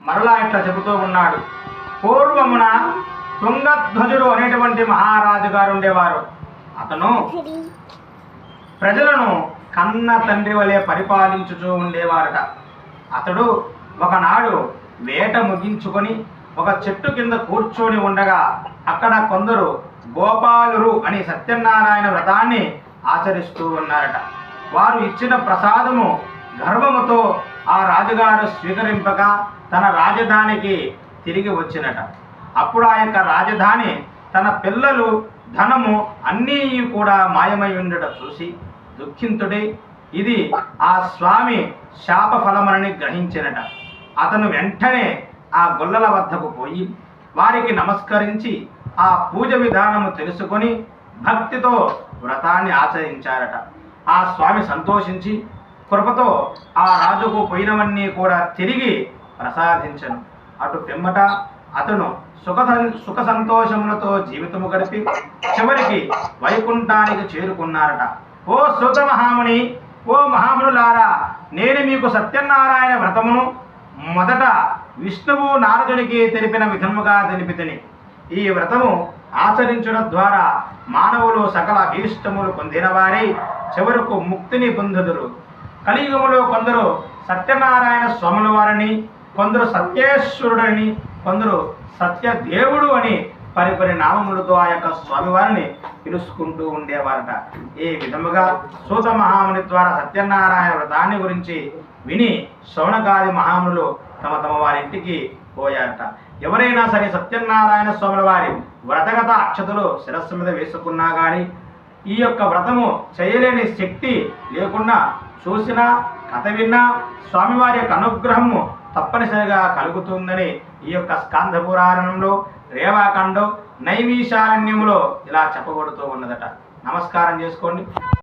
మరలా ఇట్లా చెబుతూ ఉన్నాడు. పూర్వమున తుంగధ్వజుడు అనేటువంటి మహారాజు గారు ఉండేవారు. అతను ప్రజలను కన్న తండ్రి వలె పరిపాలించుతూ ఉండేవారట. అతడు ఒకనాడు వేట ముగించుకొని ఒక చెట్టు కింద కూర్చొని ఉండగా అక్కడ కొందరు గోపాలురు అని సత్యనారాయణ వ్రతాన్ని ఆచరిస్తూ ఉన్నారట. వారు ఇచ్చిన ప్రసాదము గర్వముతో ఆ రాజుగారు స్వీకరింపక తన రాజధానికి తిరిగి వచ్చినట. అప్పుడు ఆ యొక్క రాజధాని తన పిల్లలు ధనము అన్నీ కూడా మాయమై ఉండట చూసి దుఃఖింతుడై ఇది ఆ స్వామి శాప ఫలమని గ్రహించినట. అతను వెంటనే ఆ గొల్లల వద్దకు పోయి వారికి నమస్కరించి ఆ పూజ విధానము తెలుసుకొని భక్తితో వ్రతాన్ని ఆచరించారట. ఆ స్వామి సంతోషించి కృపతో ఆ రాజుకు పోయినవన్నీ కూడా తిరిగి ప్రసాదించను. అటు పిమ్మట అతను సుఖ సంతోషములతో జీవితము గడిపి చివరికి వైకుంఠానికి చేరుకున్నారట. ఓ సూత మహాముని, ఓ మహామునులారా, నేను మీకు సత్యనారాయణ వ్రతమును మొదట విష్ణువు నారదునికి తెలిపిన విధముగా తెలిపితిని. ఈ వ్రతము ఆచరించడం ద్వారా మానవులు సకల అభీష్టములు పొందిన వారై చివరకు ముక్తిని పొందుదురు. కలియుగములో కొందరు సత్యనారాయణ స్వాముల వారిని, కొందరు సత్యేశ్వరుడని, కొందరు సత్యదేవుడు అని పరిపరి నామములతో ఆ యొక్క స్వామివారిని పిలుచుకుంటూ ఉండేవారట. ఈ విధముగా సూత మహాముని ద్వారా సత్యనారాయణ వ్రతాన్ని గురించి విని శౌనకాది మహామునులు తమ తమ వారి ఇంటికి పోయారట. ఎవరైనా సరే సత్యనారాయణ స్వాముల వారి వ్రతగత అక్షతలు శిరస్సు మీద వేసుకున్నా కానీ ఈ యొక్క వ్రతము చేయలేని శక్తి లేకుండా చూసినా కథ విన్నా స్వామివారి యొక్క అనుగ్రహము తప్పనిసరిగా కలుగుతుందని ఈ యొక్క స్కాంద పురాణంలో రేవాఖండం నైమిషారణ్యములో ఇలా చెప్పబడుతూ ఉన్నదట. నమస్కారం చేసుకోండి.